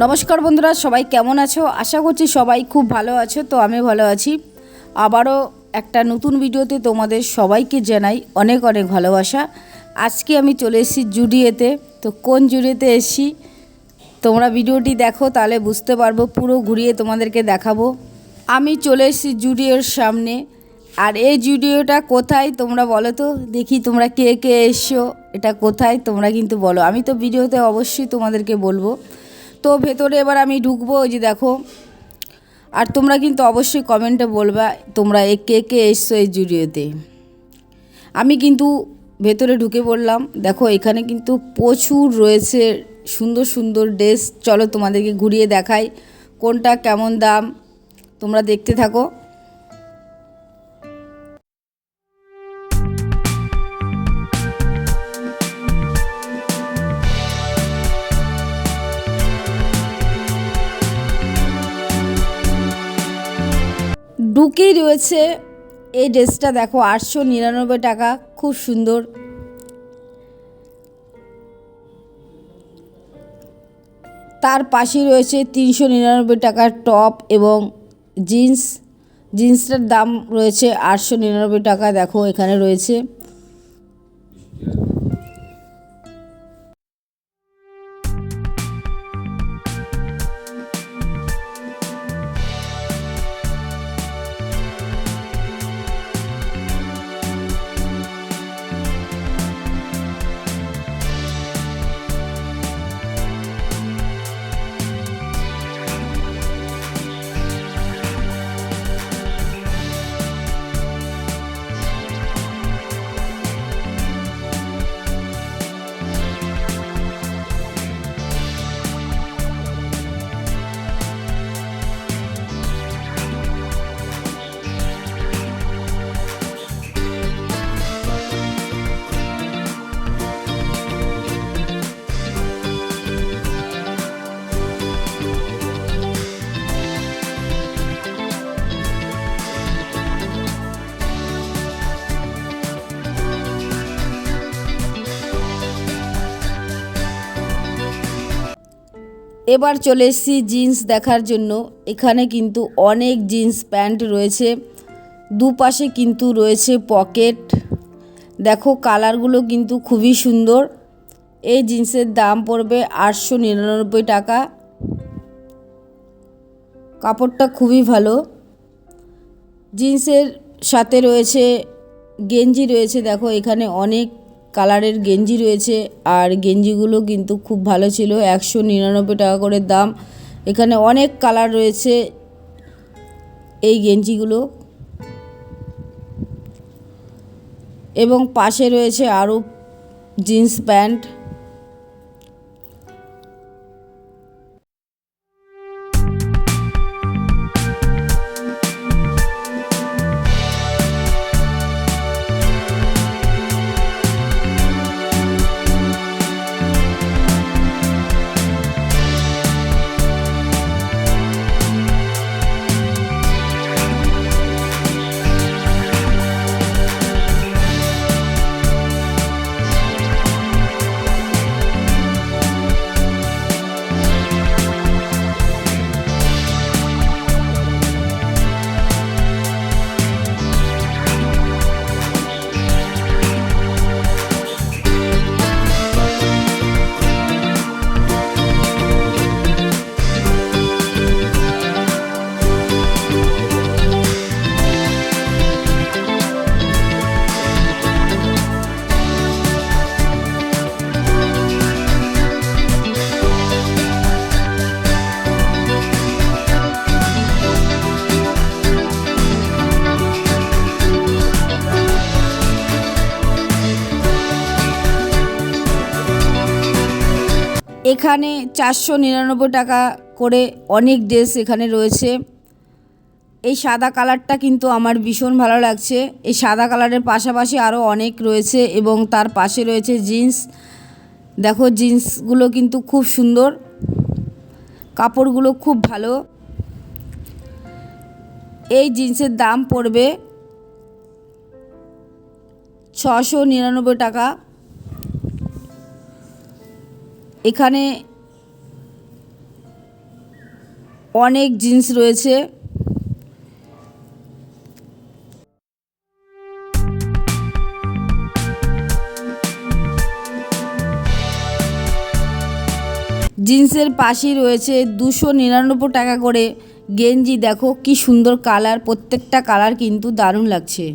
নমস্কার বন্ধুরা, সবাই কেমন আছো? আশা করছি সবাই খুব ভালো আছো। তো আমি ভালো আছি। আবারও একটা নতুন ভিডিওতে তোমাদের সবাইকে জানাই অনেক অনেক ভালোবাসা। আজকে আমি চলে এসেছি জুডিওতে। তো কোন জুডিওতে এসেছি তোমরা ভিডিওটি দেখো, তাহলে বুঝতে পারবো। পুরো ঘুরিয়ে তোমাদেরকে দেখাবো। আমি চলে এসেছি জুডিওর সামনে। আর এই জুডিওটা কোথায় তোমরা বলো তো দেখি, তোমরা কে কে এসছো, এটা কোথায় তোমরা কিন্তু বলো। আমি তো ভিডিওতে অবশ্যই তোমাদেরকে বলবো। তো ভেতরে এবার আমি ঢুকবো, ওই যে দেখো। আর তোমরা কিন্তু অবশ্যই কমেন্টে বলবা তোমরা কে কে এসছো এই জুডিওতে। আমি কিন্তু ভেতরে ঢুকে পড়লাম। দেখো এখানে কিন্তু প্রচুর রয়েছে সুন্দর সুন্দর ড্রেস। চলো তোমাদেরকে ঘুরিয়ে দেখাই কোনটা কেমন দাম, তোমরা দেখতে থাকো। ঢুকেই রয়েছে এই ড্রেসটা, দেখো 899 টাকা, খুব সুন্দর। তার পাশেই রয়েছে 399 টাকার টপ এবং জিন্স। জিন্সটার দাম রয়েছে 899 টাকা। দেখো এখানে রয়েছে। এবার চলে এসেছি জিন্স দেখার জন্য। এখানে কিন্তু অনেক জিন্স প্যান্ট রয়েছে, দুপাশে কিন্তু রয়েছে পকেট। দেখো কালারগুলো কিন্তু খুবই সুন্দর। এই জিন্সের দাম পড়বে 899 টাকা। কাপড়টা খুবই ভালো। জিন্সের সাথে রয়েছে গেঞ্জি রয়েছে। দেখো এখানে অনেক কালারের গেঞ্জি রয়েছে, আর গেঞ্জিগুলো কিন্তু খুব ভালো ছিল। 199 টাকা করে দাম। এখানে অনেক কালার রয়েছে এই গেঞ্জিগুলো, এবং পাশে রয়েছে আরও জিন্স প্যান্ট। এখানে 499 টাকা করে অনেক ড্রেস এখানে রয়েছে। এই সাদা কালারটা কিন্তু আমার ভীষণ ভালো লাগছে। এই সাদা কালারের পাশাপাশি আরও অনেক রয়েছে, এবং তার পাশে রয়েছে জিন্স। দেখো জিন্সগুলো কিন্তু খুব সুন্দর, কাপড়গুলো খুব ভালো। এই জিন্সের দাম পড়বে 699 টাকা। এখানে অনেক জিন্স রয়েছে। জিন্সের পাশেই রয়েছে 299 টাকা করে গেঞ্জি। দেখো কি সুন্দর কালার, প্রত্যেকটা কালার কিন্তু দারুণ লাগছে।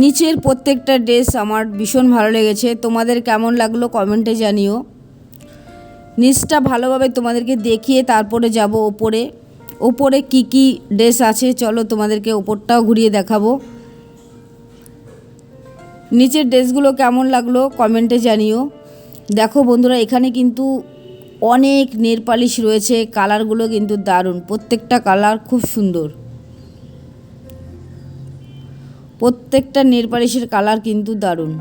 নিচের প্রত্যেকটা ড্রেস আমার ভীষণ ভালো লেগেছে। তোমাদের কেমন লাগলো কমেন্টে জানিও। নিচটা ভালোভাবে তোমাদেরকে দেখিয়ে তারপরে যাব ওপরে। ওপরে কি কি ড্রেস আছে চলো তোমাদেরকে ওপরটাও ঘুরিয়ে দেখাবো। নিচের ড্রেসগুলো কেমন লাগলো কমেন্টে জানিও। দেখো বন্ধুরা, এখানে কিন্তু অনেক নেল পালিশ রয়েছে, কালারগুলো কিন্তু দারুণ, প্রত্যেকটা কালার খুব সুন্দর। প্রত্যেকটা নেল পালিশের কালার কিন্তু দারুণ।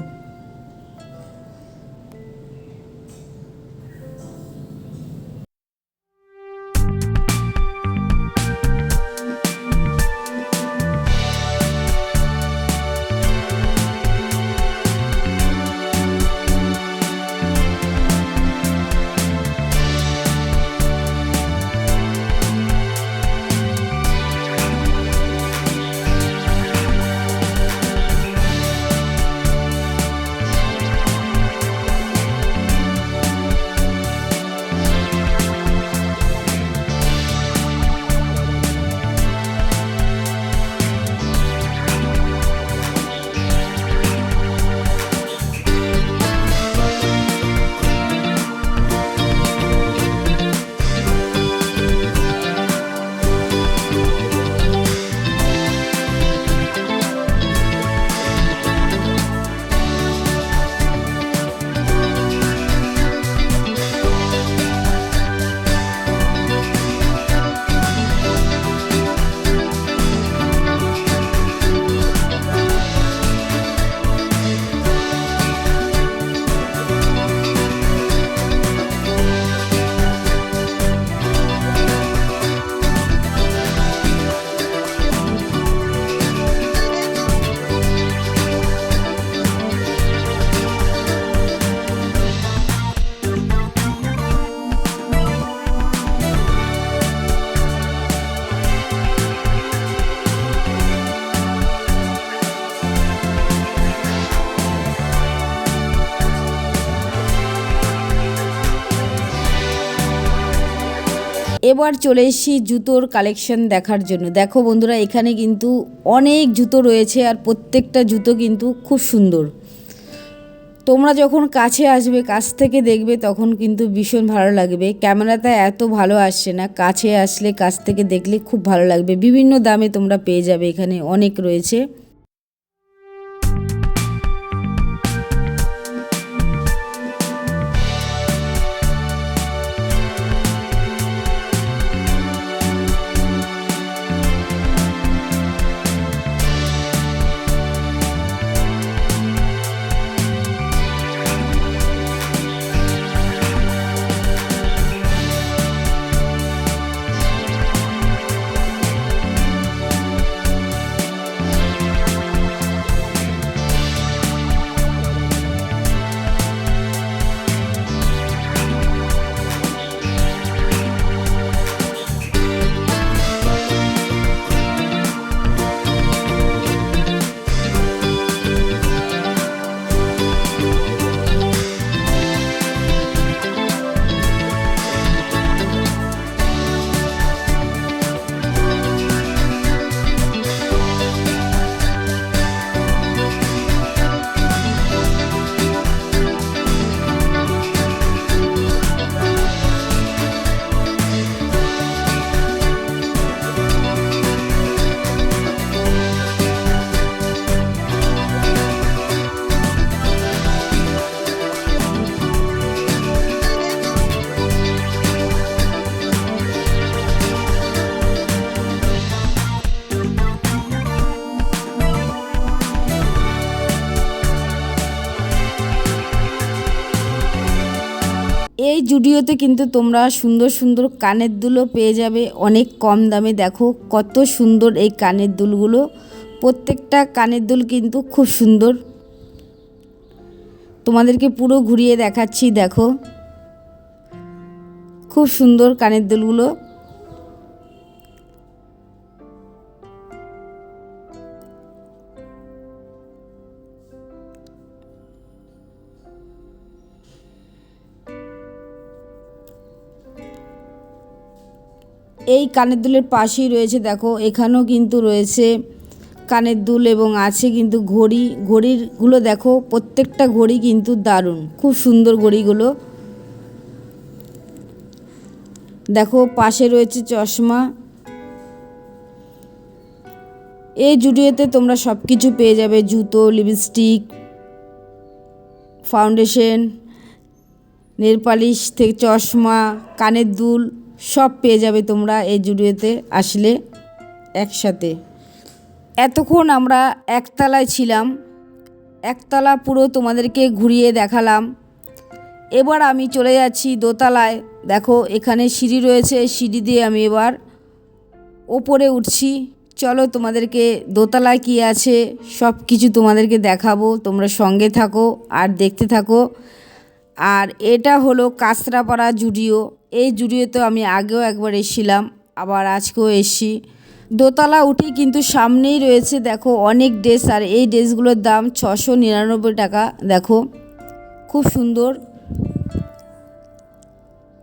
এবার চলে এসেছি জুতোর কালেকশন দেখার জন্য। দেখো বন্ধুরা, এখানে কিন্তু অনেক জুতো রয়েছে আর প্রত্যেকটা জুতো কিন্তু খুব সুন্দর। তোমরা যখন কাছে আসবে, কাছ থেকে দেখবে, তখন কিন্তু ভীষণ ভালো লাগবে। ক্যামেরাতে এত ভালো আসছে না, কাছে আসলে কাছ থেকে দেখলে খুব ভালো লাগবে। বিভিন্ন দামে তোমরা পেয়ে যাবে, এখানে অনেক রয়েছে। জুডিওতে কিন্তু তোমরা সুন্দর সুন্দর কানের দুলও পেয়ে যাবে অনেক কম দামে। দেখো কত সুন্দর এই কানের দুলগুলো, প্রত্যেকটা কানের দুল কিন্তু খুব সুন্দর। তোমাদেরকে পুরো ঘুরিয়ে দেখাচ্ছি, দেখো খুব সুন্দর কানের দুলগুলো। এই কানের দুলের পাশেই রয়েছে, দেখো এখানেও কিন্তু রয়েছে কানের দুল এবং আছে কিন্তু ঘড়ি। ঘড়িগুলো দেখো প্রত্যেকটা ঘড়ি কিন্তু দারুণ, খুব সুন্দর ঘড়িগুলো। দেখো পাশে রয়েছে চশমা। এই জুডিওতে তোমরা সব কিছু পেয়ে যাবে, জুতো, লিপস্টিক, ফাউন্ডেশন, নেল পালিশ থেকে চশমা, কানের দুল সব পেয়ে যাবে তোমরা এই জুডিওতে আসলে একসাথে। এতক্ষণ আমরা একতলায় ছিলাম, একতলা পুরো তোমাদেরকে ঘুরিয়ে দেখালাম। এবার আমি চলে যাচ্ছি দোতলায়। দেখো এখানে সিঁড়ি রয়েছে, সিঁড়ি দিয়ে আমি এবার ওপরে উঠছি। চলো তোমাদেরকে দোতলায় কী আছে সব কিছু তোমাদেরকে দেখাবো, তোমরা সঙ্গে থাকো আর দেখতে থাকো। আর এটা হলো কাঁচরাপাড়া জুডিও। এই জুডিওতে আমি আগেও একবার এসেছিলাম, আবার আজকেও এসেছি। দোতলা উঠেই কিন্তু সামনেই রয়েছে দেখো অনেক ড্রেস, আর এই ড্রেসগুলোর দাম 699 টাকা। দেখো খুব সুন্দর,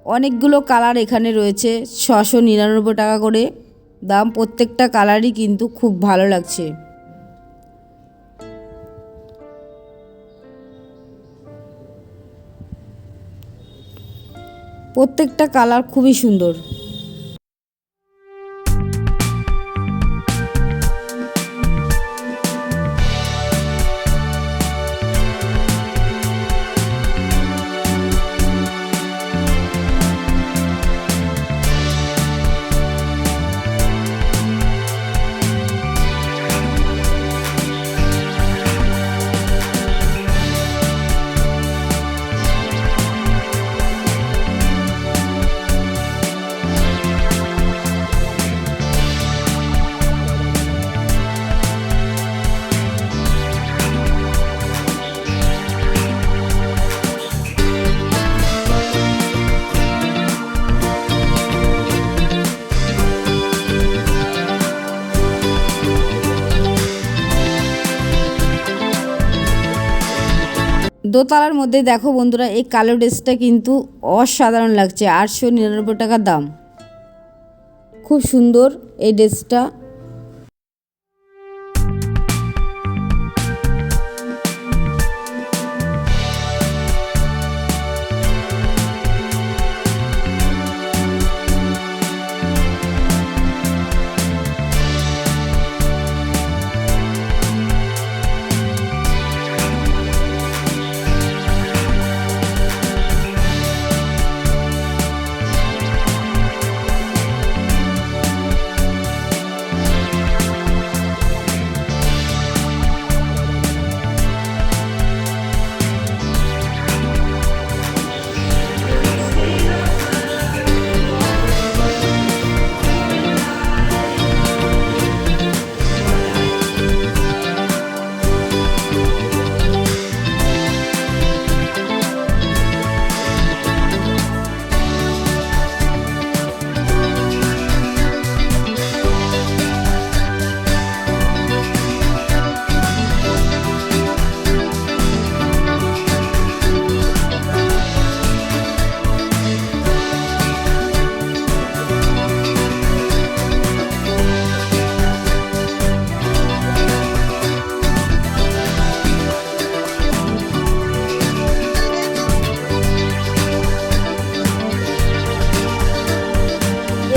অনেকগুলো কালার এখানে রয়েছে, 699 টাকা করে দাম। প্রত্যেকটা কালারই কিন্তু খুব ভালো লাগছে। প্রত্যেকটা কালার খুবই সুন্দর। দোতলার মধ্যে দেখো বন্ধুরা, এই কালো ড্রেসটা কিন্তু অসাধারণ লাগছে, 899 টাকা দাম। খুব সুন্দর এই ড্রেসটা।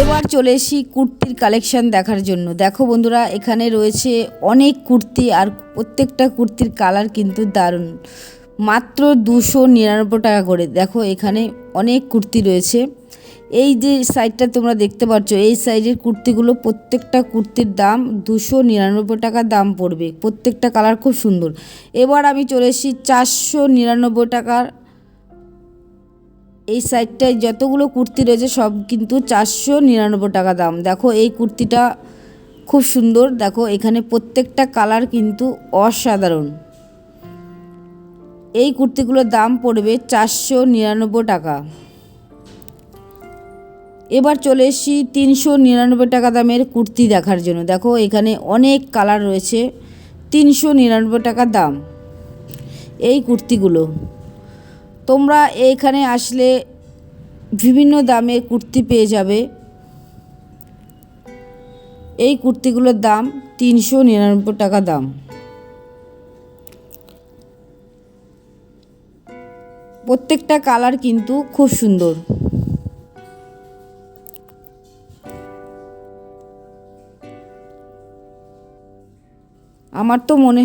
এবার চলে এসি কুর্তির কালেকশান দেখার জন্য। দেখো বন্ধুরা এখানে রয়েছে অনেক কুর্তি, আর প্রত্যেকটা কুর্তির কালার কিন্তু দারুণ, মাত্র 299 টাকা করে। দেখো এখানে অনেক কুর্তি রয়েছে। এই যে সাইডটা তোমরা দেখতে পাচ্ছ, এই সাইডের কুর্তিগুলো প্রত্যেকটা কুর্তির দাম 299 টাকা দাম পড়বে। প্রত্যেকটা কালার খুব সুন্দর। এবার আমি চলে এসেছি 499 টাকার এই সাইডটায় যতগুলো কুর্তি রয়েছে সব কিন্তু 499 টাকা দাম। দেখো এই কুর্তিটা খুব সুন্দর, দেখো এখানে প্রত্যেকটা কালার কিন্তু অসাধারণ। এই কুর্তিগুলোর দাম পড়বে 499 টাকা। এবার চলে এসেছি 399 টাকা দামের কুর্তি দেখার জন্য। দেখো এখানে অনেক কালার রয়েছে, 399 টাকা দাম এই কুর্তিগুলো। তোমরা এইখানে আসলে বিভিন্ন দামের কুর্তি পেয়ে যাবে। এই কুর্তিগুলোর দাম 399 টাকা দাম। প্রত্যেকটা কালার কিন্তু খুব সুন্দর। আমার তো মনে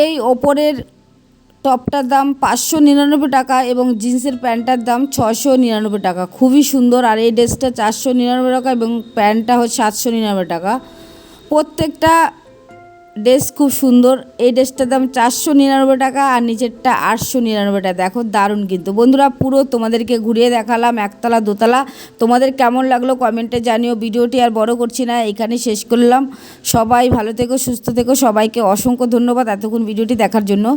এই ওপরের টপটার দাম 599 টাকা এবং জিন্সের প্যান্টটার দাম 699 টাকা। খুবই সুন্দর। আর এই ড্রেসটা 499 টাকা এবং প্যান্টটা হচ্ছে 799 টাকা। প্রত্যেকটা ড্রেস খুব সুন্দর। এই ড্রেসটার দাম 499 টাকা আর নিচেরটা 899 টাকা। দেখো দারুণ কিন্তু। বন্ধুরা পুরো তোমাদেরকে ঘুরিয়ে দেখালাম একতলা দোতলা। তোমাদের কেমন লাগলো কমেন্টে জানিও। ভিডিওটি আর বড় করছি না, এখানে শেষ করলাম। সবাই ভালো থেকো, সুস্থ থেকো। সবাইকে অসংখ্য ধন্যবাদ এতক্ষণ ভিডিওটি দেখার জন্য।